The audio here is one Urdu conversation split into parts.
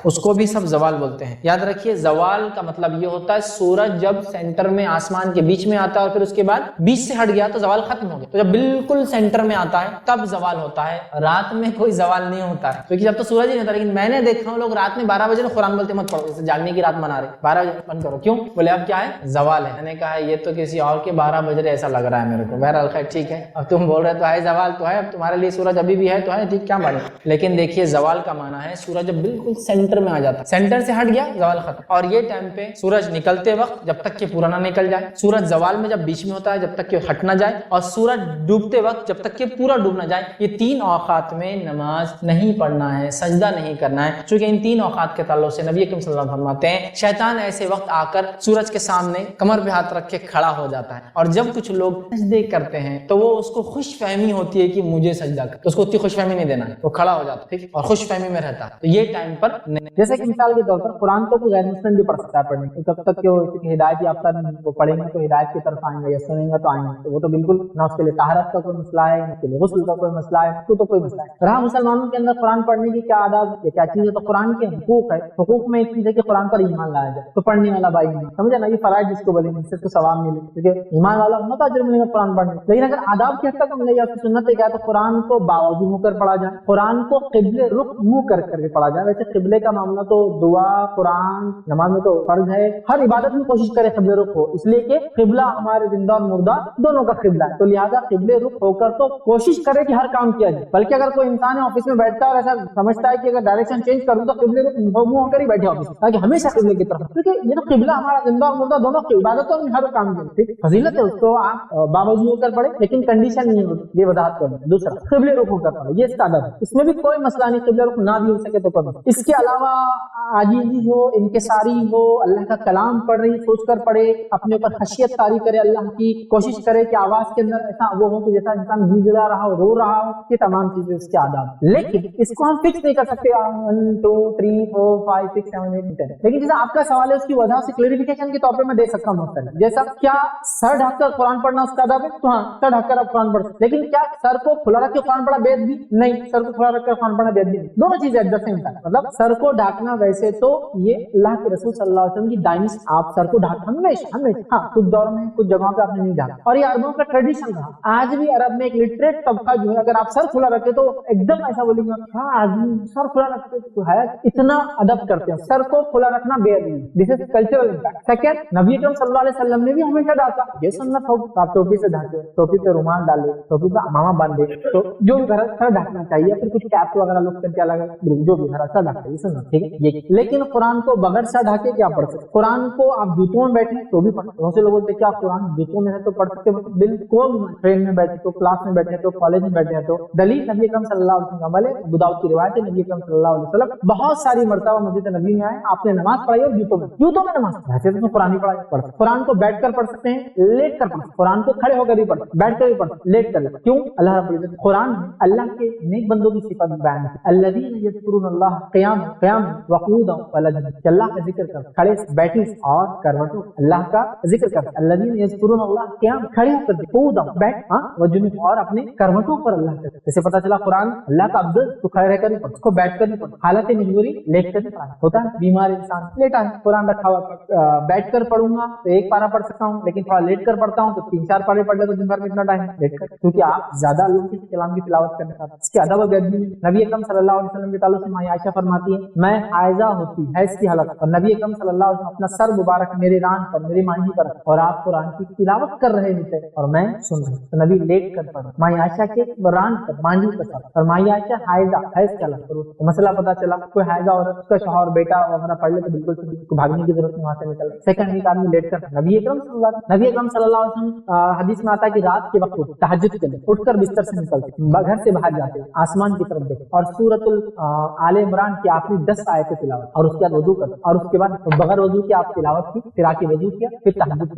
اس کو بھی سب زوال بولتے ہیں. یاد رکھیے زوال کا مطلب یہ ہوتا ہے سورج جب سینٹر میں آسمان کے بیچ میں آتا ہے اور پھر اس کے بعد بیچ سے ہٹ گیا تو زوال ختم ہو گیا. تو جب بالکل سینٹر میں آتا ہے تب زوال ہوتا ہے, رات میں کوئی زوال نہیں ہوتا ہے کیونکہ جب تو سورج ہی نہیں ہوتا. لیکن میں نے دیکھا ہوں لوگ رات میں 12 بجے قرآن بولتے مت پڑھو, جیسے جاگنے کی رات منا رہے 12 بجے بند کرو, کیوں بولے اب کیا ہے زوال ہے. میں نے کہا یہ تو کسی اور کے 12 بج رہے ایسا لگ رہا ہے میرے کو. بہرحال خیر ٹھیک ہے, اب تم بول رہے تو ہے زوال تو ہے, اب تمہارے لیے سورج ابھی بھی ہے تو ہے, ٹھیک کیا بات ہے. لیکن دیکھیے زوال کا معنی ہے سورج جب بالکل سینٹر میں آ جاتا ہے, سینٹر سے ہٹ گیا زوال ختم. اور یہ ٹائم پہ سورج نکلتے وقت جب تک کہ پورا نہ نکل جائے, سورج زوال میں جب بیچ میں ہوتا ہے جب تک کہ ہٹ نہ جائے, اور سورج ڈوبتے وقت جب تک کہ پورا ڈوب نہ جائے, یہ 3 اوقات میں نماز نہیں پڑھنا ہے, سجدہ نہیں کرنا ہے. چونکہ ان 3 اوقات کے تعلق سے نبی اکرم صلی اللہ علیہ وسلم فرماتے ہیں شیطان ایسے وقت آ کر سورج کے سامنے کمر پہ ہاتھ رکھ کے کھڑا ہو جاتا ہے, اور جب کچھ لوگ سجدے کرتے ہیں تو وہ اس کو خوش فہمی ہوتی ہے کہ مجھے سجدہ کر, تو اس کو اتنی خوش فہمی نہیں دینا ہے, وہ کھڑا ہو جاتا ہے ٹھیک, اور خوش فہمی میں رہتا ہے. تو یہ ٹائم پر جیسے کہ مثال کے طور پر قرآن کو غیر مسلم بھی پڑھ سکتا ہے پڑھنے, جب تک کہ وہ ہدایت یافتہ وہ پڑھیں گے تو ہدایت کی طرف آئیں گے, یا سنیں گے تو آئیں گے. تو وہ تو بالکل نہ اس کے لیے طہارت کا کوئی مسئلہ ہے, نہ اس کے لیے غسل کا کوئی مسئلہ ہے, تو کوئی مسئلہ ہے. رہا مسلمانوں کے اندر قرآن پڑھنے کی کیا آداب یا کیا چیز ہے, تو قرآن کے حقوق ہے. حقوق میں ایک چیز ہے کہ قرآن پر ایمان لایا جائے, تو پڑھنے والا بھائی سمجھا نا, یہ فرائض جس کو بولیں گے, اس سے ثواب ملے, کیونکہ ایمان والا ہونا تو اجر ملے گا قرآن پڑھنے. لیکن اگر آداب کی حد تک ہم لے جاتے سنت کیا ہے تو قرآن کو باوضو ہو کر پڑھا جائے, قرآن کو قبلے رخ منہ کر کے پڑھا جائے. ویسے قبلے کا معاملہ تو دعا قرآن نماز میں تو فرض ہے, ہر عبادت میں کوشش کرے قبلے رخ ہو, اس لیے کہ قبلہ ہمارے زندہ اور مردہ دونوں کا قبلہ ہے. تو لہٰذا قبلے رخ ہو کر تو کوشش کرے کہ ہر کام کیا جائے. بلکہ اگر کوئی انسان آفس میں بیٹھتا ہے اور ایسا سمجھتا ہے کہ اگر ڈائریکشن چینج کروں تو قبلے رخ منہ ہو کر ہی بیٹھے آفس, تاکہ ہمیشہ قبلے کی طرف, کیونکہ یہ تو قبلہ ہمارا زندہ اور مردہ دونوں کی عبادتوں میں ہر کام کی فضیلت ہے. اس کو آپ باوضو ہو کر پڑھے, لیکن کنڈیشن نہیں ہوتی, یہ وضاحت کرنا. دوسرا قبلے رخ ہو کر پڑھے, یہ اس کا ادب ہے, اس میں بھی کوئی مسئلہ نہیں, قبلے رخ نہ بھی ہو سکے تو پڑھو. اس کے علاوہ عاجزی ہو, انکساری ہو, اللہ کا کلام پڑھ رہی سوچ کر پڑھے, اپنے اوپر خشیت طاری کرے اللہ کی, کوشش کرے کہ آواز کے اندر ایسا وہ ہو کہ جیسا انسان گڑگڑا رہا ہو, رو رہا ہو. یہ تمام چیزیں اس کے آداب. لیکن اس کو ہم فکس نہیں کر سکتے 1 2 3 4 5 6 7 8 10. لیکن جیسا آپ کا سوال ہے اس کی وجہ سے کلیریفیکیشن کے طور پہ میں دے سکتا ہوں مختلف. جیسا کیا سر ڈھک کر قرآن پڑھنا اس کا ادب ہے, تو ہاں سر ڈھک کر آپ قرآن پڑھ سکتے. لیکن کیا سر کو کھلا رکھ کے قرآن پڑھنا بے ادبی نہیں, سر کو کھلا رکھ کر قرآن پڑھنا بے ادبی نہیں, دونوں چیزیں ایڈجسٹ نہیں ہوتا. مطلب سر کو ڈھانکنا ویسے تو یہ اللہ کے رسول صلی اللہ علیہ وسلم کی دائمی, آپ سر کو ڈھانک ہمیشہ ہاں کچھ دور میں کچھ جگہوں پہ آپ نے نہیں ڈھانکا, اور یہ عربوں کا ٹریڈیشن رہا. آج بھی عرب میں ایک لٹریٹ طبقہ جو ہے اگر آپ سر کھلا رکھے تو ایک دم ایسا بولیں گے ہاں آدمی سر کھلا رکھتے تو ہے, اتنا ادب کرتے ہیں. سر کو کھلا رکھنا بے ادبی, دس از کلچرل امپیکٹ. سیکنڈ, نبی اکرم صلی اللہ علیہ وسلم نے بھی ہمیشہ ڈھانکا, یہ سنت ہوگی. آپ ٹوپی سے ڈھانکے, ٹوپی پہ رومال ڈالے, ٹوپی پہ امامہ باندھے, تو جو گھر سر ڈھانکنا چاہیے, پھر کچھ کیپ وغیرہ لوگ کر کے الگ جو بھی گھر سر ڈھانکتا ہے یہ سنت ٹھیک ہے. لیکن قرآن کو بغیر سر ڈھانکے کیا پڑھ سکتے, قرآن کو آپ جوتوں میں بیٹھے تو بھی پڑھ سکتے. بہت سے لوگ بولتے کیا قرآن جوتوں میں ہے تو پڑھ سکتے, بالکل ٹرین میں بیٹھے تو, کلاس میں بیٹھے تو, کالج میں بیٹھے تو. دلیل نبی اکرم صلی اللہ علیہ وسلم والے ابو داؤد کی روایت ہے, نبی اکرم صلی اللہ علیہ وسلم بہت ساری مرتبہ مسجد نبی میں آئے, آپ نے نماز پڑھائی اور جوتوں میں نماز پڑھائی. ویسے تو قرآن ہی پڑھا, قرآن کو بیٹھ کر پڑھ سکتے ہیں, لیٹ کر پڑھ سکتے, قرآن کو کھڑے ہو کر بھی پڑھ, بیٹھ کر بھی پڑھ, لیٹ کر. کیوں؟ اللہ رب العزت قرآن میں اللہ کے نیک بندوں کی صفت بیان ہے, الذین یذکرون اللہ قیاما وقعودا وعلی جنوبہم, اللہ کا ذکر کر کھڑے بیٹھے اور کروٹوں, اللہ کا ذکر کر. الذین یذکرون اللہ قیاما, کھڑے ہو کر, قعودا بیٹھ, وجنوبہم اور اپنے کروٹوں پر اللہ کا. جیسے پتہ چلا قرآن اللہ کا عبد تو کھڑے رہ کر بھی پڑھ, اس کو بیٹھ کر بھی پڑھ, حالت مجبوری لیٹ کر بھی پڑھا ہوتا ہے. بیمار انسان لیٹا ہے, قرآن رکھا ہوا, بیٹھ کر پڑھوں گا تو 1 پارہ پڑھ سکتا ہوں, لیکن تھوڑا لیٹ کر پڑھتا ہوں تو 3-4 پارے پڑھ لے تو دن بھر میں اتنا ٹائم لیٹ کر, کیونکہ آپ زیادہ اللہ کے کلام کی تلاوت کرنے کا. اس کے ادب و ادب میں نبی اکرم صلی اللہ علیہ وسلم کے تعلق سے ماں عائشہ فرماتی ہے, میں حائضہ ہوتی ہے اس کی حالت, اور نبی اکرم صلی اللہ علیہ وسلم اپنا سر مبارک میرے ران پر, میری مانجی پر, اور آپ قرآن کی تلاوت کر رہے ہوتے اور میں سن رہا ہوں, تو نبی لیٹ کر پڑھا ماں عائشہ کے ران پر, مانجی پر سر, اور ماں عائشہ حائضہ حیض کے حالت پر. تو مسئلہ پتہ چلا کوئی حائضہ عورت اس کا شوہر بیٹا وغیرہ پڑھ لے تو بالکل بھاگنے کی ضرورت نہیں, وہاں سے نکل. سیکنڈ ایک آدمی لیٹ کر, نبی اکرم صلی اللہ علیہ وسلم حدیث میں آتا ہے کہ رات کے وقت تہجد کے لیے اٹھ کر بستر سے نکلتے, گھر سے باہر جاتے, آسمان کی طرف دیکھتے اور سورۃ آل عمران کی آخری 10 آیتیں تلاوت, اور اس کے بعد وضو کرتے, اور اس کے بعد بغیر وضو کے آپ تلاوت کی, پھر آ کے وضو کیا, پھر تہجد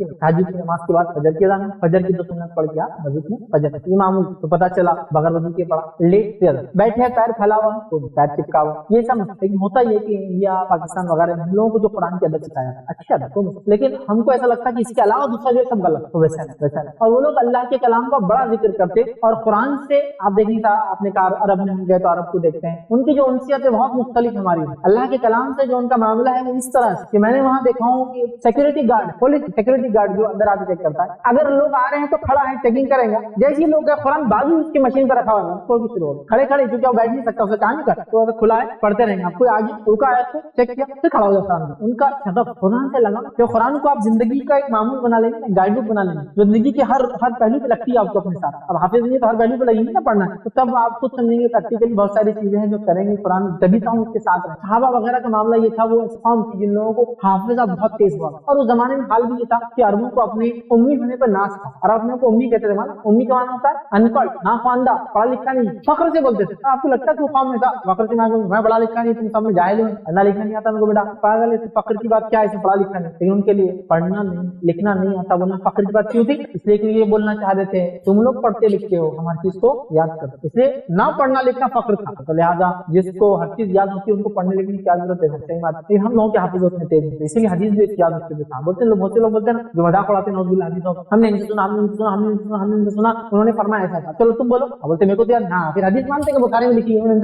کی نماز کے بعد فجر کی اذان, فجر کی 2 سنت پڑھ کے آپ وضو میں فجر کی معمول. تو پتہ چلا بغیر وضو کے پڑھا, لیٹ سے بیٹھے پیر پھیلا ہوا تو پیر چپکا ہوا, یہ سب. لیکن ہوتا یہ کہ انڈیا پاکستان وغیرہ میں ہم لوگوں کو جو قرآن کی ادب سکھایا ہے اچھا تھا, لیکن ہم کو ایسا لگتا ہے کہ اس کے علاوہ دوسرا جو سب غلط, تو ویسا نہیں. اور وہ لوگ اللہ کے کلام کا بڑا ذکر کرتے, اور قرآن سے آپ دیکھیں آپ نے کہا عرب میں ہم گئے تو عرب کو دیکھتے ہیں, ان کی جو انسیت ہے بہت مختلف ہماری ہماری. اللہ کے کلام سے جو ان کا معاملہ ہے وہ اس طرح سے کہ میں نے وہاں دیکھا ہوں کہ security guard, police security guard جو اندر آ کے چیک کرتا ہے، اگر لوگ آ رہے ہیں تو کھڑا ہے چیکنگ کریں گا. جیسے لوگ قرآن بازو اس کی مشین پر رکھا ہوا ہے شروع ہو کھڑے کھڑے، کیونکہ وہ بیٹھ نہیں سکتا، اسے کام نہیں کرتا، تو کھلا ہے پڑھتے رہیں گے. آپ کوئی آگے رکا ہے تو چیک کیا پھر کھڑا ہو جاتا ہے. ان کا شغف قرآن سے لگا کہ قرآن کو آپ زندگی کا ایک معمول بنا لیں گے، گائیڈ بک بنا لیں گے، زندگی کے ہر پہلو پہ لگتی ہے آپ کو اپنے ساتھ. اب حافظ نہیں تو ہر پہلو پہ لگیں گے نا پڑھنا ہے، تو تب آپ خود سمجھیں گے پریکٹیکلی بہت ساری چیزیں ہیں جو کریں گے قرآن تبھی تو ہم اس کے ساتھ رہیں. صحابہ وغیرہ کا معاملہ یہ تھا، وہ قوم تھی جن لوگوں کو حافظہ بہت تیز ہوا، اور اس زمانے میں حال بھی یہ تھا کہ عربوں کو اپنے امی ہونے پر ناز تھا. عرب میں کو امی کہتے تھے. امی کا معنی ہوتا ہے ان پڑھ، ناخواندہ، پڑھا لکھا نہیں. فخر سے بولتے تھے. آپ کو لگتا ہے کہ وہ قوم میں تھا فخر سے میں پڑھا لکھا نہیں، تم سب میں جاہل ہو، پڑھنا لکھنا نہیں آتا ان کو. بیٹا پاگل ہے، فخر کی بات کیا ہے، پڑھا لکھا نہیں. لیکن ان کے لیے پڑھنا نہیں لکھنا نہیں آتا بولنا فخر کی بات کیوں تھی؟ اس لیے کہ یہ بولنا چاہ رہے تھے تم لوگ پڑھتے لکھتے ہو، ہماری چیز کو یاد کرو. اس لیے نہ پڑھنا لکھنا فخر تھا. تو لہٰذا جس کو ہر چیز یاد ہوتی ہے ان کو پڑھنے لکھنے کی کیا ضرورت ہے؟ صحیح بات. ہم لوگوں کے حافظ ہوتے ہیں تیز، اسی لیے حدیث بھی یاد رکھتے تھے. بولتے ہیں بہت سے لوگ بولتے ہیں جو مذاق اڑاتے ہیں، نعوذ باللہ حدیث ہم نے ان سے سنا، ہم نے سنا انہوں نے فرمایا ایسا تھا، چلو تم بولو. بولتے میرے کو تو یاد. ہاں پھر حدیث مانتے کہ بخاری میں لکھی ہے،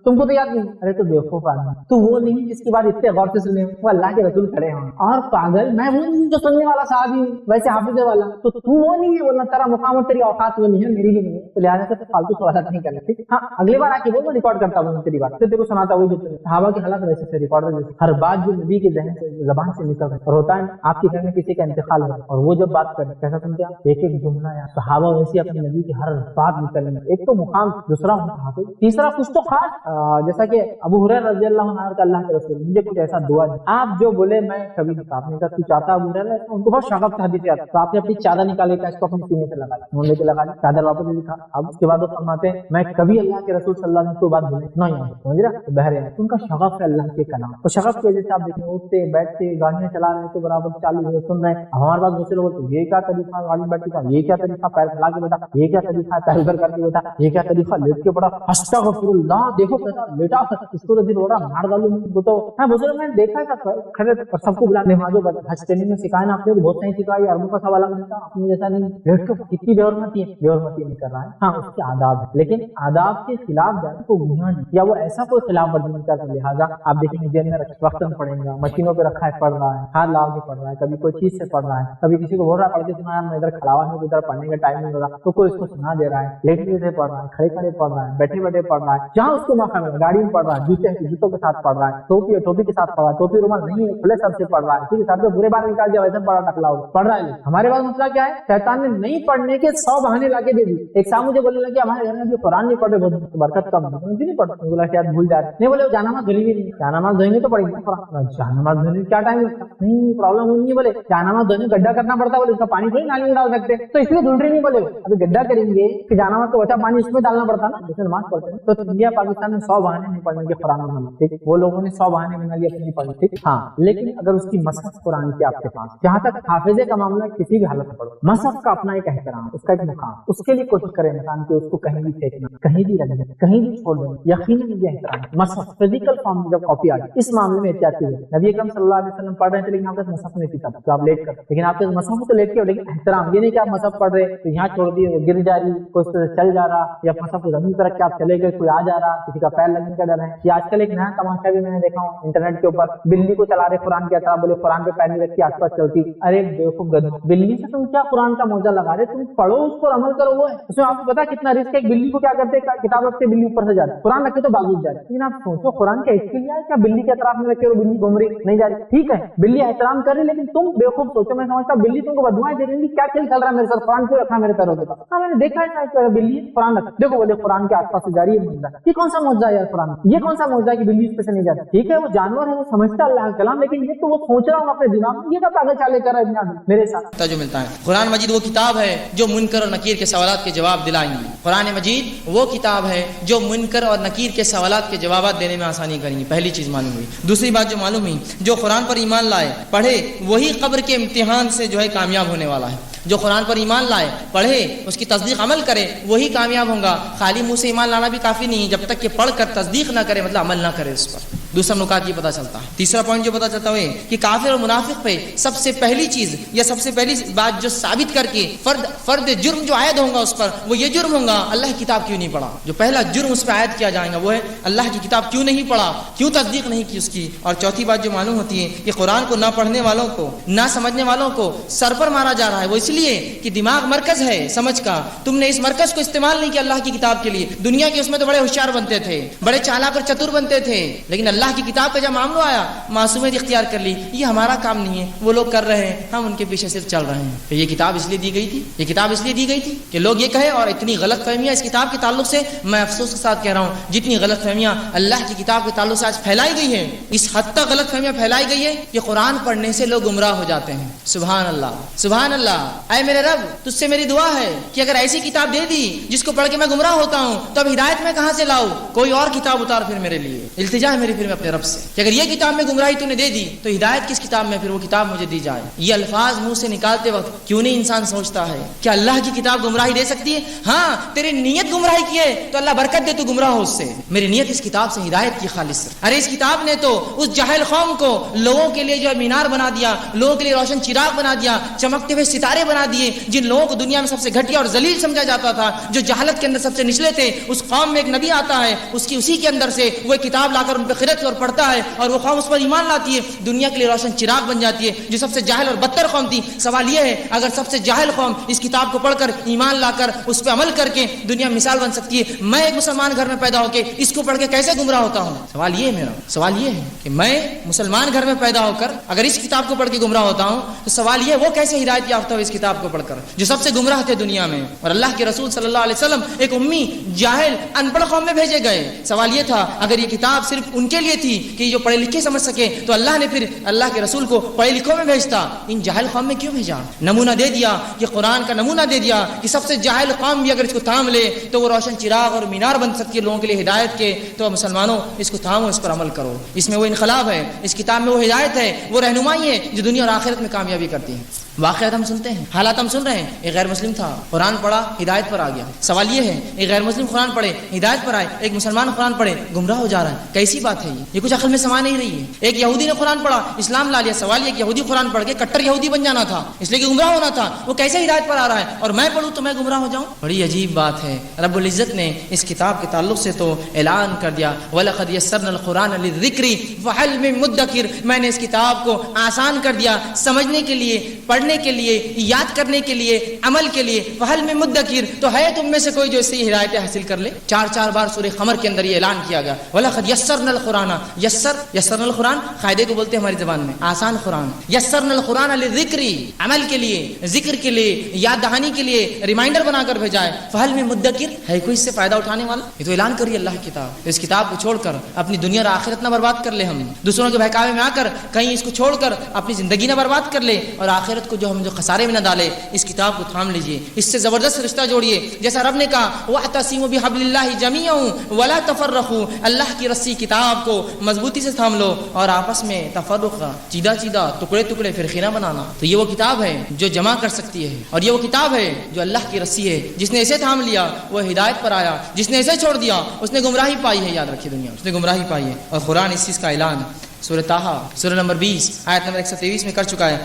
تم کو تو یاد نہیں. ارے تو بیوقوف آدمی، تو وہ نہیں جس کی بات اتنے غور سے سنے، وہ اللہ کے رسول کھڑے ہوں. اور پاگل میں وہ نہیں جو سننے والا صحابی ہوں ویسے حافظ والا، تو وہ نہیں ہے، ورنہ تیرا مقام اور تیری اوقات وہ نہیں ہے، میری بھی نہیں ہے. تو لہٰذا سے فالتو سوالات نہیں کرنے. ٹھیک. ہاں اگلی بار آ کے وہ ریکارڈ کرتا ہوں تیری بات، پھر دیکھو سناتا وہی جو صحابہ کے حالات ویسے سے ریکارڈ میں ہر بات جو نبی کے ذہن سے زبان سے نکل رہی. اور ہوتا ہے آپ کے گھر میں کسی کا انتقال ہو اور وہ جب بات کرے کیسا سنتے ہیں، ایک ایک جملہ یا صحابہ ویسے اپنے نبی کی ہر بات نکلنے. ایک تو مقام، دوسرا حافظ، تیسرا کچھ تو خاص، جیسا کہ ابو ہریرہ رضی اللہ عنہ کا اللہ کے رسول مجھے کچھ ایسا دعا دے، آپ جو بولے میں کبھی نہیں. آپ نے کہا تو چاہتا ابو ہریرہ، ان کو بہت شغف تھا حدیث یاد، تو آپ نے اپنی چادر نکالے کا اس کو اپنے سینے سے لگا لی، منہ کے لگا لی، چادر واپس لکھا. اب اس کے بعد وہ فرماتے ہیں میں کبھی اللہ کے رسول صلی اللہ علیہ وسلم کو بات بھولے نہیں آؤں. سمجھ رہا؟ تو بہر ان کا شغف ہے اللہ کے کلام، اور شغف کی وجہ سے آپ دیکھیں اٹھتے بیٹھتے گاڑیاں چلا رہے تو برابر چالو ہوئے سن رہے ہیں. ہمارے پاس دوسرے لوگ بولتے یہ کیا طریقہ گاڑی بیٹھے کا، یہ کیا طریقہ پیر پھیلا کے بیٹھا، یہ کیا طریقہ پیر ادھر کر کے بیٹھا، یہ کیا طریقہ لیٹ کے پڑا، استغفر اللہ دیکھو کیسا بیٹا اس کو تو دل ہو رہا مار ڈالوں. تو ہاں بزرگ میں نے دیکھا تھا کھڑے سب کو بلا نمازوں حج ٹریننگ میں سکھایا نا آپ نے، بہت صحیح سکھایا. عربوں کا سوال ملتا اپنے جیسا نہیں لیٹ کے کتنی بے حرمتی ہے، بے حرمتی نہیں کر رہا ہے. ہاں اس کے آداب ہے، لیکن آداب کے خلاف جائے تو گناہ نہیں، یا وہ ایسا کوئی خلاف ورزی نہیں کرتا. لہٰذا آپ دیکھیں گے جیل میں وقتاً پڑھیں گا، مشینوں پہ رکھا ہے پڑھ رہا ہے، ہاتھ لا کے پڑھ رہا ہے، کبھی کوئی چیز سے پڑھ رہا ہے، کبھی کسی کو بول رہا ہے پڑھ کے سنا میں ادھر کھڑا ہوا ہوں ادھر پڑھنے کا ٹائم نہیں ہو رہا تو کوئی اس کو سنا دے رہا ہے. لیٹے لیٹے پڑھ رہا ہے، کھڑے کھڑے پڑھ رہا ہے، بیٹھے بیٹھے پڑھ رہا ہے، جہاں اس کو موقع ملا گاڑی میں پڑھ رہا ہے، جوتوں کے ساتھ پڑھ رہا ہے، ٹوپی ٹوپی کے ساتھ پڑھ رہا ہے، ٹوپی رومال نہیں ہے کھلے سب سے پڑھ رہا ہے، ٹھیک ہے ساتھ میں برے بات نکال دیا ویسے پڑھا ٹکلا ہو پڑھ رہا ہے. ہمارے پاس مسئلہ کیا ہے، شیطان نے نہیں پڑھنے کے 100 بہانے لا کے دے دی. ایک صاحب مجھے بولنے لگے ہمارے گھر میں بھی قرآن نہیں پڑھے، بہت برکت کم ہے، نہیں پڑھتے، بولا شاید بھول جا رہے نہیں. بولے جانماز دھلی بھی نہیں، جانماز دھوئیں گے تو پڑیں گے قرآن، جانماز دھونے میں کیا ٹائم لگتا نہیں، پرابلم نہیں ہے. بولے جانماز دھونے گڈھا کرنا پڑتا، بولے اس کا پانی تھوڑی نالی میں ڈال سکتے تو اس لیے دھل رہی نہیں. بولے ابھی گڈھا کریں گے کہ جانماز کا بچا پانی اس میں ڈالنا پڑتا نا، جیسے نماز پڑھتے ہیں. تو انڈیا پاکستان میں 100 بہانے نہیں پڑھنے کے قرآن بنا، ٹھیک، وہ لوگوں نے 100 بہانے بنا لیے اپنی پڑھی، ٹھیک. ہاں لیکن اگر اس کی مصحف قرآن کی آپ کے پاس، جہاں تک حافظے کا معاملہ کسی بھی حالت میں پڑھو، مصحف کا اپنا ایک احترام، اس کا ایک مقام، اس کے لیے کوشش کرے انسان کہ اس کو کہیں بھی پھینکنا، کہیں بھی رکھنا، کہیں بھی چھوڑ دینا. یقیناً یہ احترام مصحف فزیکل فارم میں جب کاپی آ جائے اس معاملے میں احتیاط کیجیے. نبی اکرم صلی اللہ علیہ وسلم پڑھ رہے تھے لیکن آپ کے مصحف نہیں تھا تو آپ لیٹ کر، لیکن آپ کے مصحف تو لیٹ کے، لیکن احترام یہ نہیں کہ آپ مصحف پڑھ رہے تو یہاں چھوڑ دیے گر جا رہی، کوئی اس سے چل جا رہا، یا مصحف کو زمین پر رکھ کے آپ چلے گئے، کوئی آ جا رہا، کسی کا پیر لگنے کا ڈر ہے. یہ آج کل ایک نیا تماشا بھی میں نے دیکھا ہوں انٹرنیٹ کے اوپر، بلی کو چلا رہے قرآن کی طرح، بولے قرآن پہ پیر نہیں رکھ کے آس پاس چلتی. ارے دیکھو گدھو، بلی سے تم کیا قرآن کا موجہ لگا رہے، تم پڑھو اس پر عمل کرو. وہ ہے اس میں آپ کو پتا کتنا رسک ہے. بلی کو کیا کرتے ہیں، کتاب رکھتے بلی اوپر سے جاتی، قرآن رکھتے تو بازو جاتی. لیکن آپ سوچو قرآن کا اس کے لیے کیا بلی کے اطراف میں رکھے اور بلی گھوم رہی نہیں جا رہی. ٹھیک ہے بلی احترام کر رہی، لیکن تم بیوقوف سوچو، میں سمجھتا بلی تم کو بدوائیں دے رہی، کیا کھیل چل رہا ہے میرے ساتھ، قرآن کیوں رکھا میرے پیروں کے پاس. ہاں میں نے دیکھا ہے بلی قرآن رکھا، دیکھو بولے قرآن کے آس پاس سے جا رہی ہے معجزہ. یہ کون سا معجزہ ہے یار قرآن، یہ کون سا معجزہ ہے کہ بلی اس پہ سے نہیں جاتی. ٹھیک ہے وہ جانور ہے، وہ سمجھتا اللہ کا کلام، لیکن یہ تو وہ سوچ رہا ہوں اپنے دماغ میں، یہ کا پاگل چالے کر رہا ہے میرے ساتھ. جو ملتا ہے قرآن مجید وہ کتاب ہے جو منکر اور نکیر کے سوالات کے جواب دلائیں گی. قرآن مجید وہ کتاب ہے جو منکر اور نکیر کے سوالات کے جوابات دینے میں آسانی کریں گی. پہلی چیز معلوم ہوئی. دوسری بات جو معلوم ہوئی، جو قرآن پر ایمان لائے پڑھے وہی قبر کے امتحان سے جو ہے کامیاب ہونے والا ہے. جو قرآن پر ایمان لائے پڑھے اس کی تصدیق عمل کرے وہی کامیاب ہوگا. خالی منہ سے ایمان لانا بھی کافی نہیں ہے، جب تک کہ پڑھ کر تصدیق نہ کرے مطلب عمل نہ کرے اس پر. دوسرا نکات یہ پتا چلتا ہے. تیسرا پوائنٹ جو پتا چلتا ہے کہ کافر اور منافق پہ سب سے پہلی چیز یا سب سے پہلی بات جو ثابت کر کے فرد جرم جو عائد ہوگا اس پر وہ یہ جرم ہوگا اللہ کی کتاب کیوں نہیں پڑھا. جو پہلا جرم اس پہ عائد کیا جائے گا وہ ہے اللہ کی کتاب کیوں نہیں پڑھا, کیوں تصدیق نہیں کی اس کی. اور چوتھی بات جو معلوم ہوتی ہے کہ قرآن کو نہ پڑھنے والوں کو نہ سمجھنے والوں کو سر پر مارا جا رہا ہے. وہ اس لیے کہ دماغ مرکز ہے سمجھ کا, تم نے اس مرکز کو استعمال نہیں کیا اللہ کی کتاب کے لیے. دنیا کے اس میں تو بڑے ہوشیار بنتے تھے, بڑے چالاک اور چتر بنتے تھے, لیکن اللہ کی کتاب کا جب معاملہ آیا معصومیت اختیار کر لی. یہ ہمارا کام نہیں ہے, وہ لوگ کر رہے ہیں, ہم ان کے پیچھے صرف چل رہے ہیں. تو یہ کتاب اس لیے دی گئی تھی, یہ کتاب اس لیے دی گئی تھی کہ لوگ یہ کہیں. اور اتنی غلط فہمیاں اس کتاب کے تعلق سے, میں افسوس کے ساتھ کہہ رہا ہوں, جتنی غلط فہمیاں اللہ کی کتاب کے تعلق سے آج پھیلائی گئی ہیں, اس حد تک غلط فہمیاں پھیلائی گئی ہے کہ قرآن پڑھنے سے لوگ گمراہ ہو جاتے ہیں. سبحان اللہ, سبحان اللہ. اے میرے رب, تجھ سے میری دعا ہے کہ اگر ایسی کتاب دے دی جس کو پڑھ کے میں گمراہ ہوتا ہوں تو اب ہدایت میں کہاں سے لاؤں؟ کوئی اور کتاب اتار پھر میرے لیے. التجا ہے میری پھر میں اپنے رب سے کہ اگر یہ کتاب میں گمراہی تو نے دے دی تو ہدایت کس کتاب میں پھر وہ کتاب مجھے دی جائے. یہ الفاظ منہ سے نکالتے وقت کیوں نہیں انسان سوچتا ہے کہ اللہ کی کتاب گمراہی دے سکتی ہے؟ ہاں, تیری نیت گمراہی کی ہے تو اللہ برکت دے, تو گمراہ ہو اس سے. میری نیت اس کتاب سے ہدایت کی خالص. ارے اس کتاب نے تو اس جاہل قوم کو لوگوں کے لیے جو ہے مینار بنا دیا, لوگوں کے لیے روشن چراغ بنا دیا, چمکتے ہوئے ستارے بنا دیے. جن لوگوں کو دنیا میں سب سے گھٹیا اور ذلیل سمجھا جاتا تھا, جو جہالت کے اندر سب سے نچلے تھے, اس قوم میں ایک نبی آتا ہے, اسی کے اندر سے وہ کتاب لا کر ان پہ خرد اور پڑھتا ہے اور وہ قوم اس پر ایمان لاتی ہے, دنیا کے لیے روشن چراغ بن جاتی ہے. جو سب سے جاہل اور بدتر قوم تھی, سوال یہ ہے اگر سب سے جاہل قوم اس کتاب کو پڑھ کر ایمان لا کر اس پہ عمل کر کے دنیا میں مثال بن سکتی ہے, میں ایک مسلمان گھر میں پیدا ہو کے اس کو پڑھ کے کیسے گمراہ ہوتا ہوں؟ سوال یہ ہے میرا, سوال یہ ہے کہ میں مسلمان گھر میں پیدا ہو کر اگر اس کتاب کو پڑھ کے گمراہ ہوتا ہوں تو سوال یہ وہ کیسے ہدایت یافتہ ہو اس کتاب کو پڑھ کر, جو سب سے گمراہ تھے دنیا میں. اور اللہ کے رسول صلی اللہ علیہ وسلم ایک امی جاہل ان پڑھ قوم میں بھیجے گئے. سوال یہ تھا اگر یہ کتاب صرف ان کے لیے تھی کہ جو پڑھے لکھے سمجھ سکے تو اللہ نے پھر اللہ کے رسول کو پڑھے لکھوں میں بھیجتا, ان جاہل قوم میں کیوں بھیجا؟ نمونہ دے دیا کہ قرآن کا نمونہ دے دیا کہ سب سے جاہل قوم بھی اگر اس کو تھام لے تو وہ روشن چراغ اور مینار بن سکتی ہے لوگوں کے لیے ہدایت کے. تو مسلمانوں اس کو تھامو, اس پر عمل کرو. اس میں وہ انقلاب ہے, اس کتاب میں وہ ہدایت ہے, وہ رہنمائی ہے جو دنیا اور آخرت میں کامیابی کرتی ہے. واقعات ہم سنتے ہیں, حالات ہم سن رہے ہیں. ایک غیر مسلم تھا, قرآن پڑھا, ہدایت پر آ گیا. سوال یہ ہے ایک غیر مسلم قرآن پڑھے, ہدایت پر آئے, ایک مسلمان قرآن پڑھے, گمراہ ہو جا رہا ہے. کیسی بات ہے یہ کچھ عقل میں سما نہیں رہی ہے. ایک یہودی نے قرآن پڑھا, اسلام لا لیا. سوال یہ کہ یہودی قرآن پڑھ کے کٹر یہودی بن جانا تھا اس لیے کہ گمراہ ہونا تھا, وہ کیسے ہدایت پر آ رہا ہے اور میں پڑھوں تو میں گمراہ ہو جاؤں؟ بڑی عجیب بات ہے. رب العزت نے اس کتاب کے تعلق سے تو اعلان کر دیا وَلَقَدْ يَسَّرْنَا الْقُرْآنَ لِلذِّكْرِ فَهَلْ مِن مُدَّكِرٍ, میں نے اس کتاب کو آسان کر دیا سمجھنے کے لیے, پڑھنے کے لیے, یاد کرنے کے لیے, عمل کے لیے. فَهَلْ مِن مُدَّكِرٍ, تو ہے تم میں سے کوئی جو اس سے ہدایت حاصل کر لے؟ 4 بار سورہ قمر کے اندر یہ اعلان کیا گیا وَلَقَدْ يَسَّرْنَا الْقُرْآنَ. یسرنا القرآن قاعدے کو بولتے ہیں ہماری زبان میں آسان قرآن. یسرنا القرآن للذکر, عمل کے لیے, ذکر کے لیے, یاد دہانی کے لیے, ریمائنڈر بنا کر بھیجا ہے. فَهَلْ مِن مُدَّكِرٍ, ہے کوئی اس سے فائدہ اٹھانے والا؟ یہ تو اعلان کری اللہ کی کتاب. اس کتاب کو چھوڑ کر اپنی دنیا اور آخرت نہ برباد کر لے, ہم دوسروں کے بہکاوے میں آ کر کہیں اس کو چھوڑ کر اپنی زندگی نہ برباد کر لے اور آخرت کو جو خسارے میں نہ ڈالے. اس کتاب کو تھام لیجئے, اس سے زبردست رشتہ جوڑیے. جیسا رب نے کہا وَاعْتَصِمُوا بِحَبْلِ اللَّهِ جَمِيعًا وَلَا تَفَرَّقُوا, اللہ کی رسی کتاب کو مضبوطی سے تھام لو اور آپس میں تفرق, چیدہ ٹکڑے فرقے بنانا. تو یہ وہ کتاب ہے جو جمع کر سکتی ہے, اور یہ وہ کتاب ہے جو اللہ کی رسی ہے. جس نے اسے تھام لیا وہ ہدایت پر آیا, جس نے اسے چھوڑ دیا اس نے گمراہی پائی ہے. یاد رکھیے دنیا اس نے گمراہی پائی ہے. اور قرآن اس چیز کا اعلان سورہ طٰہٰ سورہ نمبر 20 آیت نمبر 123 میں کر چکا ہے.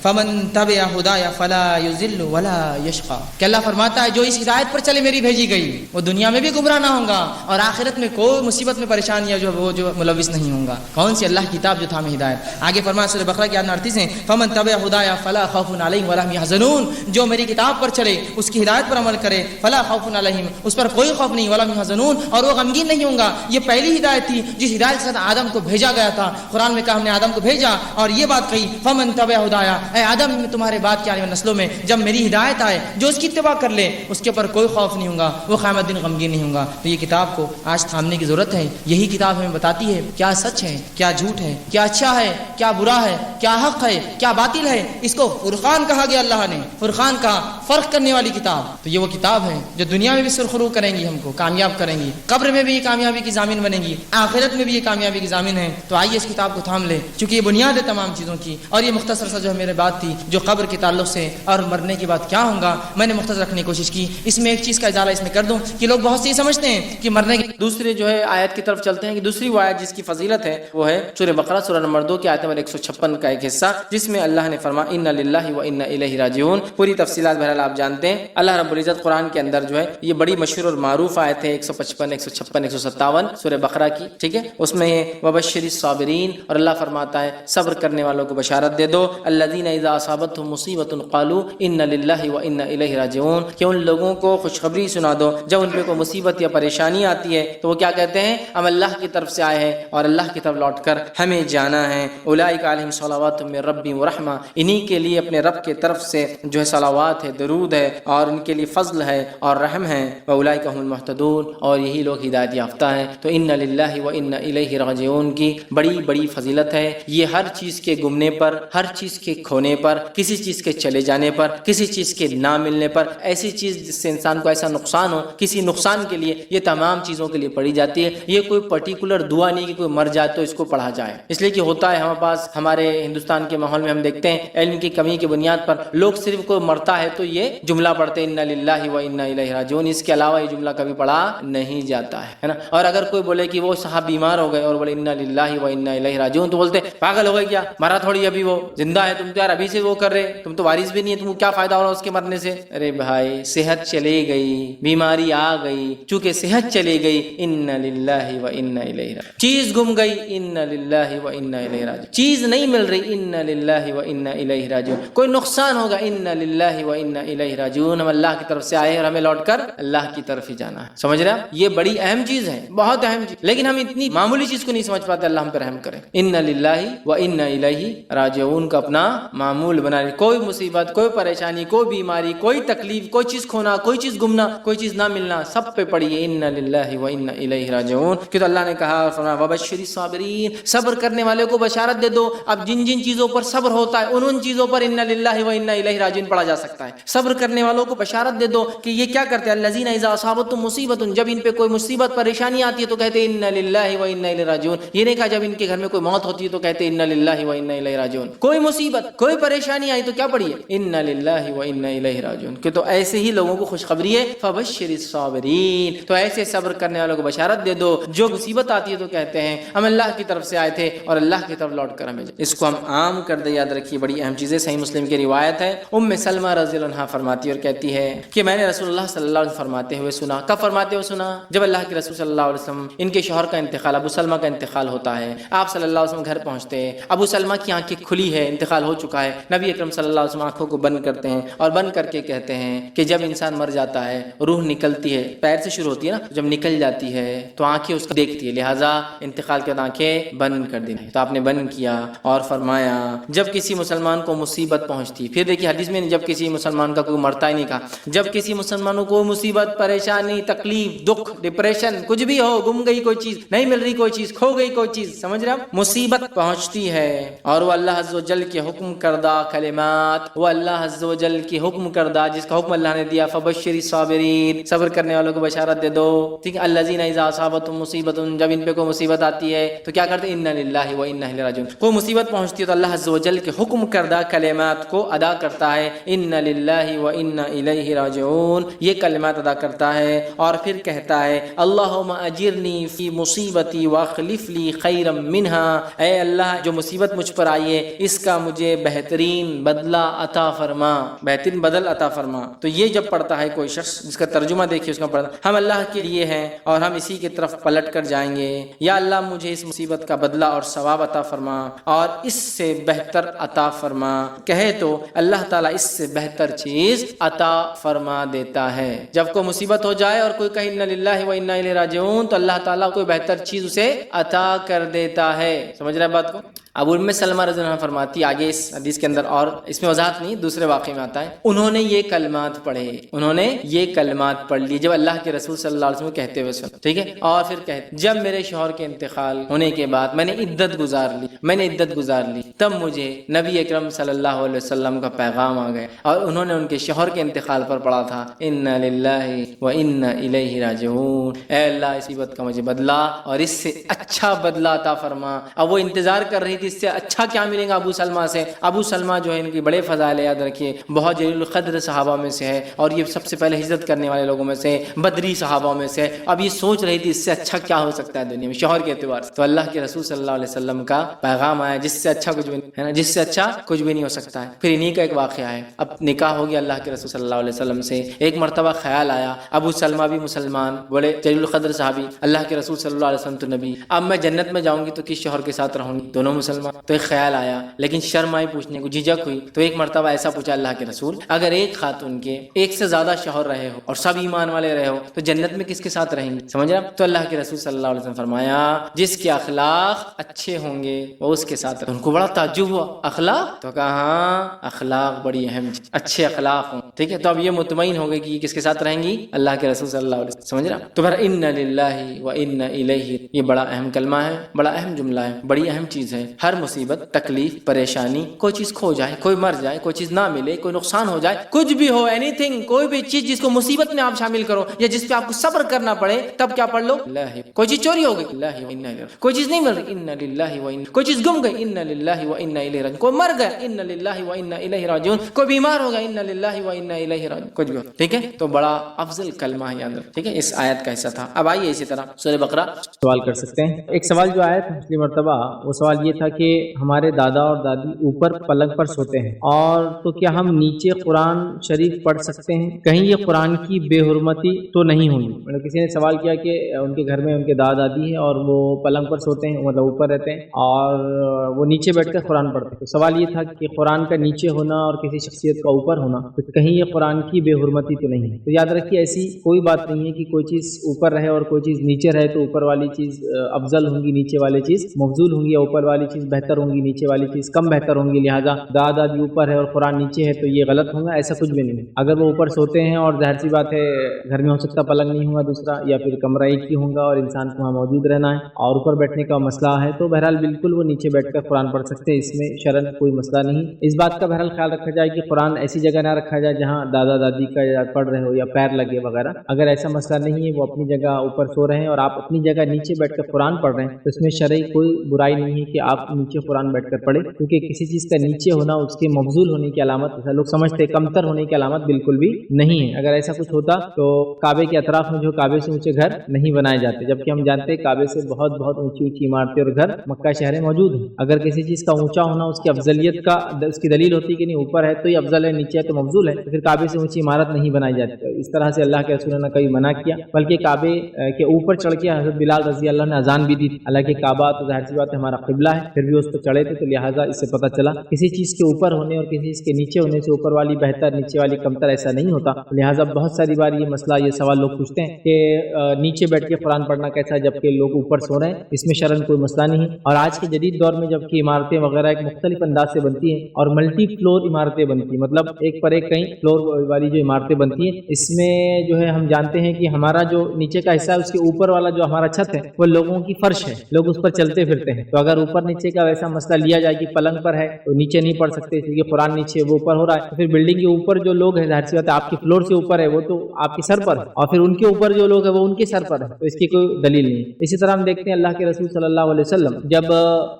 فمن تبع ہدایا فلا یضل ولا یشقى, کہ اللہ فرماتا ہے جو اس ہدایت پر چلے میری بھیجی گئی وہ دنیا میں بھی گمراہ نہ ہوگا اور آخرت میں کوئی مصیبت میں پریشانی یا جو ملوث نہیں ہوگا. کون سی اللہ کی کتاب جو تھامے ہدایت. آگے فرمایا سورہ بقرہ کی آیت 38 میں فمن تبع ہدایا فلا خوف علیہم ولا هم يحزنون, جو میری کتاب پر چلے اس کی ہدایت پر عمل کرے فلا خوف علیہم, اس پر کوئی خوف نہیں, ولا هم يحزنون, اور وہ غمگین نہیں ہوں گا. یہ پہلی ہدایت تھی جس ہدایت کے ساتھ آدم کو بھیجا گیا تھا. قرآن میں کہا ہم نے آدم کو بھیجا اور یہ بات کہی فمن تبع ہدایا, اے آدم تمہارے بعد کے آنے والی نسلوں میں جب میری ہدایت آئے جو اس کی اتباع کر لے اس کے اوپر کوئی خوف نہیں ہوگا, وہ قیامت دن غمگین نہیں ہوگا. تو یہ کتاب کو آج تھامنے کی ضرورت ہے. یہی کتاب ہمیں بتاتی ہے کیا سچ ہے, کیا جھوٹ ہے, کیا اچھا ہے, کیا برا ہے, کیا حق ہے, کیا باطل ہے. اس کو فرقان کہا گیا, اللہ نے فرقان کا فرق کرنے والی کتاب. تو یہ وہ کتاب ہے جو دنیا میں بھی سرخرو کریں گی, ہم کو کامیاب کریں گی, قبر میں بھی یہ کامیابی کی ضامن بنے گی, آخرت میں بھی یہ کامیابی کی ضامن ہے. تو آئیے آئیے اس کتاب کو تھام لیں، چونکہ یہ بنیاد ہے تمام چیزوں کی. اور یہ مختصر سا جو ہے میرے بات تھی جو قبر کے تعلق سے اور مرنے کے بعد کیا ہوگا، میں نے مختصر رکھنے کی کوشش کی. اس میں ایک چیز کا اضافہ اس میں کر دوں کہ لوگ بہت سے یہ سمجھتے ہیں کہ مرنے کے دوسری جو ہے آیت کی طرف چلتے ہیں کہ دوسری وہ آیت جس کی فضیلت ہے وہ ہے سورہ بقرہ سورہ نمبر 2 کی آیت نمبر 156 کا ایک حصہ، جس میں اللہ نے فرمایا انا للہ و انا الیہ راجعون. پوری تفصیلات بہرحال آپ جانتے ہیں. اللہ رب العزت قرآن کے اندر جو ہے یہ بڑی مشہور اور معروف آیت ہے 155 156 157 سورہ بقرہ کی، ٹھیک ہے. اس میں وبشر الصابرین، اور اللہ فرماتا ہے صبر کرنے والوں کو بشارت دے دو. الذین اذا اصابتهم مصیبۃ قالوا انا للہ و انا الیہ راجعون، کہ ان لوگوں کو خوشخبری سنا دو جب ان پہ کوئی مصیبت یا پریشانی آتی ہے تو وہ کیا کہتے ہیں، ہم اللہ کی طرف سے آئے ہیں اور اللہ کی طرف لوٹ کر ہمیں جانا ہے. اولئک علیہم صلوات من ربہم ورحمہ، انہی کے لیے اپنے رب کے طرف سے جو ہے صلوات ہے، درود ہے، اور ان کے لیے فضل ہے اور رحم ہے. واولئک هم المهتدون، اور یہی لوگ ہدایت یافتہ ہیں. تو ان للہ و انا الیہ راجعون کی بڑی بڑی فضیلت ہے. یہ ہر چیز کے گمنے پر، ہر چیز کے کھونے پر، کسی چیز کے چلے جانے پر، کسی چیز کے نہ ملنے پر، ایسی چیز جس سے انسان کو ایسا نقصان ہو، کسی نقصان کے لیے یہ تمام چیزوں کے لیے پڑھی جاتی ہے. یہ کوئی پرٹیکولر دعا نہیں کہ کوئی مر جائے تو اس کو پڑھا جائے، اس لیے کہ ہوتا ہے ہمارے پاس، ہمارے ہندوستان کے ماحول میں ہم دیکھتے ہیں علم کی کمی کی بنیاد پر لوگ صرف کوئی مرتا ہے تو یہ جملہ پڑھتے ہیں انا للہ و انا الیہ راجعون، اس کے علاوہ یہ جملہ کبھی پڑھا نہیں جاتا ہے نا. اور اگر کوئی بولے کہ وہ صاحب بیمار ہو گئے اور بولے انا للہ و انا الیہ راجعون تو بولتے پاگل ہو گئے کیا، مرا تھوڑی ابھی وہ زندہ ہے، تم تو یار ابھی سے وہ کر رہے، تم تو وارث بھی نہیں ہے، تم کو کیا فائدہ ہو رہا اس کے مرنے سے. ارے بھائی صحت چلی گئی، بیماری آ گئی، چونکہ صحت چلی گئی انا للہ و انا الیہ راجعون، چیز گم گئی انا للہ و انا الیہ راجعون، چیز نہیں مل رہی انا للہ و انا الیہ راجعون، کوئی نقصان ہوگا انا للہ و انا الیہ راجعون، ہم اللہ کی طرف سے آئے اور ہمیں لوٹ کر اللہ کی طرف ہی جانا ہے. سمجھ رہے ہیں؟ یہ بڑی اہم چیز ہے، بہت اہم چیز، لیکن ہم اتنی معمولی چیز کو نہیں سمجھ پاتے. اللہ ہم پہ رحم کرے. انا للہ و انا الیہ راجعون کا اپنا معمول بنا لیں. کوئی مصیبت، کوئی پریشانی، کوئی بیماری، کوئی تکلیف، کوئی چیز کھونا، کوئی چیز گمنا، کوئی چیز نہ ملنا، سب پہ پڑھیے انا للہ و انا الیہ راجعون. کہ تو اللہ نے کہا فرمایا وبشر الصابرین، صبر کرنے والے کو بشارت دے دو. اب جن جن چیزوں پر صبر ہوتا ہے ان چیزوں پر انا للہ و انا الیہ راجعون پڑھا جا سکتا ہے. صبر کرنے والوں کو بشارت دے دو کہ یہ کیا کرتے ہیں، الذین اذا اصابتهم مصیبۃ، جب ان پہ کوئی مصیبت پریشانی آتی ہے تو کہتے ہیں انا للہ و انا الیہ راجعون. یہ نہیں کہا جب ان کے گھر میں کوئی موت ہوتی ہے تو کہتے ہیں انا للہ و انا الیہ راجعون. کوئی مصیبت، کوئی پریشانی آئی تو کیا پڑھیے انا للہ و انا الیہ راجعون. کہ تو ایسے ہی لوگوں کو خوشخبری ہے فبشر الصابرین، تو ایسے صبر کرنے والوں کو بشارت دے دو جو مصیبت آتی ہے تو کہتے ہیں ہم اللہ کی طرف سے آئے تھے اور اللہ کی طرف لوٹ کر ہمیں. اس کو ہم عام کر دیں، یاد رکھیے بڑی اہم چیز ہے. صحیح مسلم کی روایت ہے، ام سلمہ رضی اللہ عنہا فرماتی اور کہتی ہے کہ میں نے رسول اللہ صلی اللہ علیہ وسلم فرماتے ہوئے سنا. کب فرماتے ہوئے سنا؟ جب اللہ کے رسول صلی اللہ علیہ وسلم ان کے شوہر کا انتقال، ابو سلمہ کا انتقال ہوتا ہے. آپ صلی اللہ علیہ وسلم گھر پہنچتے ہیں، ابو سلمہ کی آنکھیں کھلی ہے، انتقال ہو چکا ہے. نبی اکرم صلی اللہ علیہ وسلم آنکھوں کو بند کرتے ہیں اور بند کر کے کہتے ہیں کہ جب انسان مر جاتا ہے روح نکلتی ہے، پیر سے شروع ہوتی ہے نا، جب نکل جاتی ہے تو آنکھیں اس کو دیکھتی ہے، لہٰذا انتقال کے بعد آنکھیں بند کر دیں. تو آپ نے بند کیا اور فرمایا جب کسی مسلمان کو مصیبت پہنچتی، پھر دیکھیے حدیث میں جب کسی مسلمان کا کوئی مرتا ہی نہیں کہا، جب کسی مسلمانوں کو مصیبت، پریشانی، تکلیف، دکھ، ڈپریشن، کچھ بھی ہو، گم گئی کوئی چیز، نہیں مل رہی کوئی چیز، کھو گئی کوئی چیز، سمجھ رہے آپ، مصیبت پہنچتی ہے اور وہ اللہ عز و جل کے حکم کردہ کلمات، وہ اللہ عز و جل کی حکم کردہ جس کا حکم اللہ نے دیا فبشر الصابرین، صبر کرنے والوں کو بشارت دے دو. ٹھیک ہے، الذین اذا اصابتهم مصیبۃ، جب ان پہ کوئی مصیبت آتی ہے تو کیا کرتے ہیں انا للہ و انا الیہ راجعون. کوئی مصیبت پہنچتی ہے تو اللہ عز و جل کے حکم کردہ کلمات کو ادا کرتا ہے، انا للہ و انا الیہ راجعون، یہ کلمات ادا کرتا ہے اور پھر کہتا ہے اللہم اجرنی فی مصیبتی واخلف لی خیرا منہا، اے اللہ جو مصیبت مجھ پر آئی ہے اس کا مجھے بہترین بدلہ عطا فرما، بہترین بدل عطا فرما. تو یہ جب پڑھتا ہے کوئی شخص، جس کا ترجمہ دیکھیے اس کا پڑھتا، ہم اللہ کے لیے ہیں اور ہم اسی کی طرف پلٹ کر جائیں گے، یا اللہ مجھے اس مصیبت کا بدلہ اور ثواب عطا فرما اور اس سے بہتر عطا فرما، کہے تو اللہ تعالیٰ اس سے بہتر چیز عطا فرما دیتا ہے. جب کوئی مصیبت ہو جائے اور کوئی کہے انا للہ و انا الیہ راجعون تو اللہ تعالیٰ کوئی بہتر چیز اسے عطا کر دیتا ہے. سمجھ رہے ہیں بات کو؟ اب ام سلمہ رضی اللہ عنہ فرماتی آگے اس حدیث کے اندر، اور اس میں وضاحت نہیں، دوسرے واقعے میں آتا ہے، انہوں نے یہ کلمات پڑھے، انہوں نے یہ کلمات پڑھ لی جب اللہ کے رسول صلی اللہ علیہ وسلم کہتے ہوئے سن، ٹھیک ہے، اور پھر کہتے جب میرے شوہر کے انتقال ہونے کے بعد میں نے عدت گزار لی تب مجھے نبی اکرم صلی اللہ علیہ وسلم کا پیغام آ گیا، اور انہوں نے ان کے شوہر کے انتقال پر پڑھا تھا انا للہ و انا الیہ راجعون، اے اللہ اس مصیبت کا مجھے بدلا اور اس سے اچھا بدلا عطا فرما۔ اب وہ انتظار کر رہی تھی اس سے اچھا کیا ملے گا ابو سلمہ سے۔ ابو سلمہ جو ہے ان کی بڑے فضائل یاد رکھیے، بہت جلیل القدر صحابہ میں سے ہے، اور یہ سب سے پہلے ہجرت کرنے والے لوگوں میں سے، بدری صحابہ میں سے۔ اب یہ سوچ رہی تھی اس سے اچھا کیا ہو سکتا ہے دنیا میں شوہر کے اعتبار سے، تو اللہ کے رسول صلی اللہ علیہ وسلم کا پیغام آیا جس سے اچھا کچھ بھی نہیں ہے نا، جس سے اچھا کچھ بھی نہیں ہو سکتا ہے۔ پھر انہی کا ایک واقعہ ہے، اب نکاح ہو گیا اللہ کے رسول صلی اللہ علیہ وسلم سے، ایک مرتبہ خیال آیا، ابو سلمہ بھی مسلمان، بڑے جلیل القدر صحابی، اللہ کے رسول صلی اللہ علیہ وسلم تو نبی، اب میں جنت میں جاؤں گی تو کس شوہر کے ساتھ رہوں گی، دونوں مسلمان۔ تو ایک خیال آیا، لیکن شرم آئی پوچھنے کو، جھجک ہوئی، تو ایک مرتبہ ایسا پوچھا اللہ کے رسول، اگر ایک خاتون کے ایک سے زیادہ شوہر رہے ہو اور سب ایمان والے رہے ہو تو جنت میں کس کے ساتھ رہیں گے، سمجھ رہے؟ تو اللہ کے رسول صلی اللہ علیہ وسلم فرمایا جس کے اخلاق اچھے ہوں گے وہ اس کے ساتھ رہیں۔ ان کو بڑا تعجب ہوا، اخلاق؟ تو کہا ہاں اخلاق بڑی اہم، اچھے اخلاق ہوں، ٹھیک ہے۔ تو اب یہ مطمئن ہو گئی کہ کس کے ساتھ رہیں گی، اللہ کے رسول صلی اللہ علیہ وسلم، سمجھ رہا؟ تو پھر ان للہ و انا الیہ، یہ بڑا اہم کلمہ ہے، بڑا اہم جملہ ہے، بڑی اہم چیز ہے۔ ہر مصیبت، تکلیف، پریشانی، کوئی چیز کھو جائے، کوئی مر جائے، کوئی چیز نہ ملے، کوئی نقصان ہو جائے، کچھ بھی ہو، اینی تھنگ، کوئی بھی چیز جس کو مصیبت میں آپ شامل کرو یا جس پہ آپ کو صبر کرنا پڑے، تب کیا پڑھ لو، اللہ۔ کوئی چیز چوری ہو گئی، اللہ و انا الیہ، کوئی چیز نہیں مل رہی، انا للہ و انا، کوئی چیز گم گئی، انا للہ و انا الیہ راجعون، کوئی مر گیا، انا للہ و انا الیہ راجعون، کوئی بیمار ہو گیا، انا للہ و انا الیہ راجعون، کچھ بھی ہو، ٹھیک ہے۔ تو بڑا افضل کلمہ ہے یاد رکھ، ٹھیک ہے، اس آیت کا حصہ تھا۔ اب آئیے اسی طرح سورہ بقرہ سوال کر سکتے ہیں۔ ایک سوال جو آیا تھا پچھلی مرتبہ، وہ سوال یہ تھا کہ ہمارے دادا اور دادی اوپر پلنگ پر سوتے ہیں، اور تو کیا ہم نیچے قرآن شریف پڑھ سکتے ہیں؟ کہیں یہ قرآن کی بے حرمتی تو نہیں ہوگی؟ مطلب کسی نے سوال کیا کہ ان کے گھر میں ان کے دادا دادی ہیں اور وہ پلنگ پر سوتے ہیں، مطلب اوپر رہتے ہیں، اور وہ نیچے بیٹھ کر قرآن پڑھتے ہیں۔ تو سوال یہ تھا کہ قرآن کا نیچے ہونا اور کسی شخصیت کا اوپر ہونا، تو کہیں یہ قرآن کی بے حرمتی تو نہیں ہے؟ تو یاد رکھیے ایسی کوئی بات نہیں ہے کہ کوئی چیز اوپر رہے اور کوئی چیز نیچے رہے تو اوپر والی چیز افضل ہوں گی، نیچے والی چیز مفضول ہوں گی، یا اوپر والی چیز بہتر ہوں گی، نیچے والی چیز کم بہتر ہوں گی، لہٰذا دادا دادی اوپر ہے اور قرآن نیچے ہے تو یہ غلط ہوگا، ایسا کچھ بھی نہیں ہے۔ اگر وہ اوپر سوتے ہیں اور ظاہر سی بات ہے گھر میں ہو سکتا پلنگ نہیں ہوگا دوسرا، یا پھر کمرہ ایک ہی ہوگا اور انسان کو وہاں موجود رہنا ہے اور اوپر بیٹھنے کا مسئلہ ہے، تو بہرحال بالکل وہ نیچے بیٹھ کر قرآن پڑھ سکتے ہیں، اس میں شرعاً کوئی مسئلہ نہیں۔ اس بات کا بہرحال خیال رکھا جائے کہ قرآن ایسی جگہ نہ رکھا جائے جہاں دادا دادی کا پڑھ رہے ہو یا پیر لگے وغیرہ۔ اگر ایسا مسئلہ نہیں ہے، وہ اپنی جگہ اوپر سو رہے ہیں اور آپ اپنی جگہ نیچے بیٹھ کر قرآن پڑھ رہے ہیں، تو اس میں شرعی کوئی برائی نہیں ہے کہ آپ نیچے قرآن بیٹھ کر پڑھیں، کیونکہ کسی چیز کا نیچے ہونا اس کے مفضول ہونے کی علامت، ایسا لوگ سمجھتے ہیں، کمتر ہونے کی علامت بالکل بھی نہیں ہے۔ اگر ایسا کچھ ہوتا تو کعبے کے اطراف میں جو کعبے سے اونچے گھر نہیں بنائے جاتے، جبکہ ہم جانتے ہیں کعبے سے بہت بہت اونچی اونچی عمارتیں اور گھر مکہ شہر میں موجود ہیں۔ اگر کسی چیز کا اونچا ہونا اس کی افضلیت کا اس کی دلیل ہوتی کہ نہیں اوپر ہے تو یہ افضل ہے، نیچے ہے تو مفضول ہے، تو پھر کعبے سے اونچی عمارت نہیں بنائی جاتی۔ اس طرح سے اللہ کے رسول نے کبھی منع کیا، بلکہ کعبے کے اوپر چڑھ کے حضرت بلال رضی اللہ نے اذان بھی دی تھی، حالانکہ کعبہ تو ظاہر سی بات ہے ہمارا قبلہ ہے، پھر بھی اس پر چڑھے تھے، تو لہٰذا اس سے پتہ چلا کسی چیز کے اوپر ہونے اور کسی چیز کے نیچے ہونے سے اوپر والی بہتر نیچے والی کمتر ایسا نہیں ہوتا۔ لہٰذا بہت ساری بار یہ مسئلہ، یہ سوال لوگ پوچھتے ہیں کہ نیچے بیٹھ کے قرآن پڑھنا کیسا ہے جبکہ لوگ اوپر سو رہے ہیں، اس میں شرعاً کوئی مسئلہ نہیں ہے۔ اور آج کے جدید دور میں جبکہ عمارتیں وغیرہ ایک مختلف انداز سے بنتی ہیں اور ملٹی فلور عمارتیں بنتی ہیں، مطلب ایک پر ایک کئی فلور والی جو عمارتیں بنتی ہیں، اس میں جو ہے ہم جانتے ہیں کہ ہمارا جو نیچے کا حصہ ہے اس کے اوپر والا جو ہمارا چھت ہے وہ لوگوں کی فرش ہے، لوگ اس پر چلتے پھرتے ہیں۔ تو اگر اوپر نیچے کا ویسا مسئلہ لیا جائے کہ پلنگ پر ہے تو نیچے نہیں پڑھ سکتے اس لیے قرآن نیچے وہ اوپر ہو رہا ہے، تو پھر بلڈنگ کے اوپر جو لوگ ہیں ظاہر سی بات ہے آپ کی فلور سے اوپر ہے، وہ تو آپ کے سر پر ہے، اور پھر ان کے اوپر جو لوگ ہیں وہ ان کے سر پر ہے، تو اس کی کوئی دلیل نہیں۔ اسی طرح ہم دیکھتے ہیں اللہ کے رسول صلی اللہ علیہ وسلم جب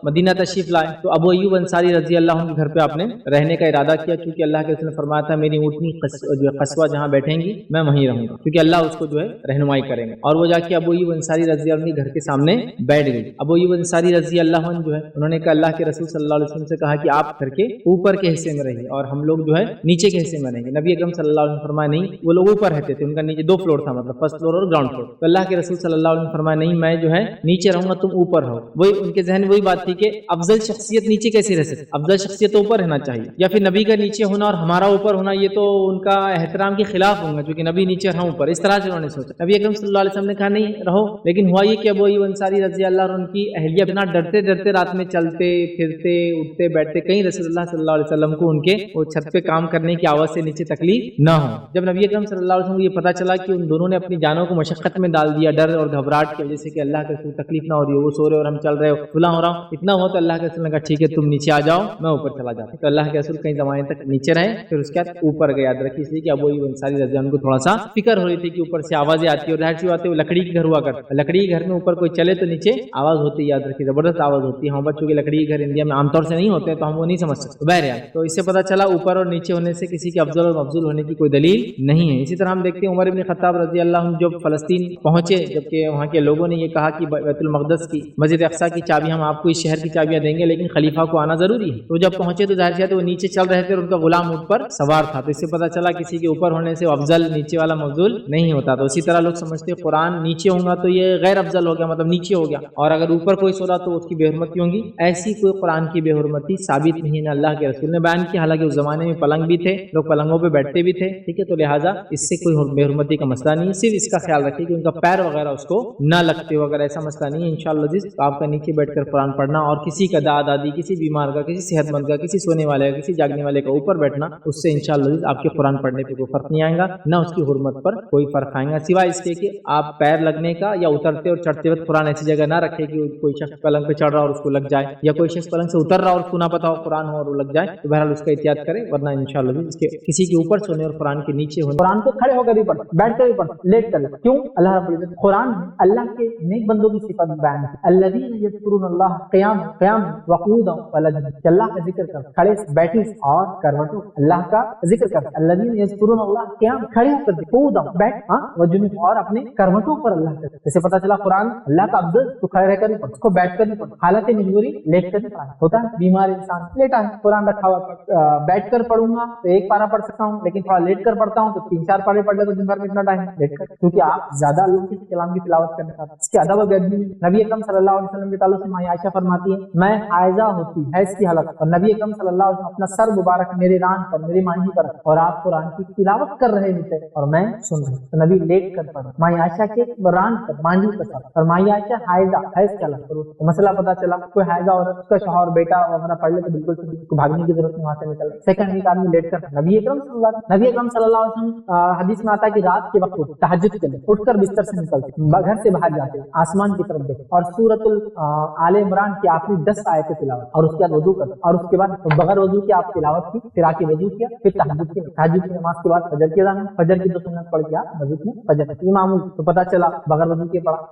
مدینہ تشریف لائے تو ابو ایوب انصاری رضی اللہ عنہ کے گھر پہ آپ نے رہنے کا ارادہ کیا، کیونکہ اللہ کے رسول نے فرمایا تھا میری اونٹنی جو قصوہ جہاں بیٹھیں گی میں وہیں رہوں گا، کیونکہ اللہ اس کو جو ہے رہنمائی کریں گے۔ اور وہ جا کے ابو ایوب انصاری رضی اللہ عنہ کے گھر کے سامنے بیٹھ گئی۔ ابو ایوب انصاری رضی اللہ عنہ جو ہے انہوں نے کہا اللہ کے رسول صلی اللہ علیہ وسلم سے کہا کہ آپ گھر کے اوپر کے حصے میں رہیے اور ہم لوگ جو ہے نیچے کے حصے میں رہیں گے۔ نبی اکرم صلی اللہ علیہ وسلم فرمایا نہیں، وہ لوگ اوپر رہتے تھے، ان کا نیچے 2 فلور تھا، مطلب فرسٹ فلور اور گراؤنڈ فلور، تو اللہ کے رسول صلی اللہ علیہ وسلم فرمایا نہیں، میں جو ہے نیچے رہوں گا، تم اوپر رہو۔ وہی ان کے ذہن وہی بات تھی کہ افضل شخصیت نیچے کیسے رہ سکتی، افضل شخصیت تو اوپر رہنا چاہیے، یا پھر نبی کا نیچے ہونا اور ہمارا اوپر ہونا یہ تو ان کا احترام کے خلاف ہوگا، کیونکہ نبی نیچے رہا اوپر، اس طرح سے انہوں نے سوچا۔ نبی اکرم صلی اللہ علیہ وسلم نے کہا نہیں رہو، لیکن ہوا یہ کہ ابو ایوب انصاری رضی اللہ عنہ ان کی اہلیہ اتنا ڈرتے ڈرتے رات میں میں چلتے پھرتے اٹھتے بیٹھتے کہیں رسول اللہ صلی اللہ علیہ وسلم کو ان کے وہ چھت پہ کام کرنے کی آواز سے نیچے تکلیف نہ ہو. جب نبی اکرم صلی اللہ علیہ وسلم کو یہ پتا چلا کہ ان دونوں نے اپنی جانوں کو مشقت میں ڈال دیا ڈر اور گھبراہٹ کی وجہ سے کہ اللہ کے رسول تکلیف نہ ہو رہی ہے، وہ سو رہے اور ہم چل رہے ہو فلاں ہو رہا ہوں، اتنا ہوا تو اللہ کے رسول نے کہا ٹھیک ہے تم نیچے آ جاؤ میں اوپر چلا جاتا. تو اللہ کے رسول کئی زمانے تک نیچے رہے، پھر اس کے بعد اوپر گئے. یاد رکھیے اس لیے کہ ابو ایوب انصاری رضی اللہ عنہ کو تھوڑا سا فکر ہو رہی تھی کہ اوپر سے آوازیں آتی ہے، اور ظاہر سی بات ہے وہ لکڑی کے گھر ہوا کرتا، لکڑی کے گھر میں اوپر کوئی چلے تو نیچے آواز ہوتی ہے. یاد رکھیے زبردست آواز ہوتی ہے. ہم بچوں کے لکڑی کے گھر انڈیا میں عام طور سے نہیں ہوتے ہیں تو ہم وہ نہیں سمجھ سکتے. بہرحال تو اس سے پتہ چلا اوپر اور نیچے ہونے سے کسی کے افضل اور مفضول ہونے کی کوئی دلیل نہیں ہے. اسی طرح ہم دیکھتے ہیں عمر بن خطاب رضی اللہ عنہ جب فلسطین پہنچے، جبکہ وہاں کے لوگوں نے یہ کہا کہ بیت المقدس کی مسجد اقصی کی چابی ہم آپ کو اس شہر کی چابیاں دیں گے لیکن خلیفہ کو آنا ضروری ہے. تو جب پہنچے تو ظاہر ہے وہ نیچے چل رہے تھے اور ان کا غلام اونٹ پر سوار تھا. تو اس سے پتہ چلا کسی کے اوپر ہونے سے افضل نیچے والا مفضول نہیں ہوتا. تو اسی طرح لوگ سمجھتے ہیں قرآن نیچے ہوگا تو یہ غیر افضل ہو گیا، مطلب نیچے ہو گیا، اور اگر اوپر کوئی سو رہا تو اس کی بے حرمتی ہوں گی. ایسی کوئی قرآن کی بے حرمتی ثابت نہیں ہے، اللہ کے رسول نے بیان کی. حالانکہ اس زمانے میں پلنگ بھی تھے، لوگ پلنگوں پہ بیٹھتے بھی تھے، ٹھیک ہے، تو لہٰذا اس سے کوئی بے حرمتی کا مسئلہ نہیں ہے. صرف اس کا خیال رکھیے کہ ان کا پیر وغیرہ اس کو نہ لگتے ہو، اگر ایسا مسئلہ نہیں ہے انشاءاللہ جس آپ کا نیچے بیٹھ کر قرآن پڑھنا اور کسی کا دادی کسی بیمار کا کسی صحت مند کا کسی سونے والے کا کسی جاگنے والے کا اوپر بیٹھنا، اس سے انشاءاللہ آپ کے قرآن پڑھنے پہ کوئی فرق نہیں آئے گا، نہ اس کی حرمت پر کوئی فرق آئے گا، سوائے اس کے کہ آپ پیر لگنے کا یا اترتے اور چڑھتے وقت قرآن ایسی جگہ نہ رکھے کہ کوئی شخص پلنگ پہ چڑھ رہا اور اس کو لگ جائے، یا کوئی شخص پلنگ سے اتر رہا اور اس کو نہ پتا ہو قرآن ہو اور وہ لگ جائے. تو بہرحال اس کا احتیاط کرے، ورنہ انشاءاللہ اس کے کسی کے اوپر سونے اور قرآن کے نیچے ہونے. قرآن کو کھڑے ہو کر بھی پڑھ، بیٹھ کر بھی پڑھ، لیٹ کر بھی. کیوں؟ اللہ رب العزت قرآن اللہ کے نیک بندوں کی صفت بیان ہے. الذین یذکرون اللہ قیام وقعودا وعلی، اللہ کا ذکر کر کھڑے بیٹھے اور کروٹوں، اللہ کا ذکر کر. الذین یذکرون اللہ قیام کھڑے ہو کر، قعودا بیٹھ، وجنوب اور اپنے کروٹوں پر اللہ کا. جیسے پتہ چلا قرآن اللہ کا افضل تو کھڑے رہ کر بھی پڑھ، اس کو بیٹھ کر بھی پڑھ. حالت مجبوری لیٹ کر بھی پڑھا ہوتا ہے، بیمار انسان لیٹا ہے قرآن رکھا ہوا، بیٹھ کر پڑھوں گا تو ایک پارا پڑھ سکتا ہوں، لیکن تھوڑا لیٹ کر پڑھتا ہوں تو 3-4 پارے پڑھ لے تو دن بھر میں اتنا ٹائم لیٹ کر، کیونکہ آپ زیادہ اللہ کے کلام کی تلاوت کرنے کا. اس کے ادب و ادب نبی اکرم صلی اللہ علیہ وسلم کے تعلق سے ماں عائشہ فرماتی ہے میں حائضہ ہوتی حیض کی حالت، اور نبی اکرم صلی اللہ علیہ وسلم اپنا سر مبارک میرے ران پر میری مانجی پر اور آپ قرآن کی تلاوت کر رہے ہوتے اور میں سن رہا، تو نبی لیٹ کر پڑھا ماں عائشہ کے ران پر مانجی پر سر، اور ماں عائشہ حائضہ حیض کی حالت پر. مسئلہ پتہ چلا کوئی حائضہ عورت اس کا شوہر بیٹا وغیرہ پڑھ لے تو بالکل کو بھاگنے کی ضرورت نہیں، وہاں سے نکل. سیکنڈ ایک آدمی لیٹ کر نبی اکرم صلی اللہ علیہ وسلم حدیث میں آتا ہے کہ رات کے وقت تہجد کے لیے اٹھ کر بستر سے نکلتے، گھر سے باہر جاتے، آسمان کی طرف دیکھتے اور سورۃ آل عمران کی آخری 10 آیتیں تلاوت، اور اس کے بعد وضو کرتے، اور اس کے بعد بغیر وضو کے آپ تلاوت کی، پھر آ کے وضو کیا، پھر تہجد کی نماز کے بعد فجر کی اذان، فجر کی 2 سنت پڑھ کے آپ مسجد میں فجر کی معمول. تو پتہ چلا بغیر وضو کے پڑھا.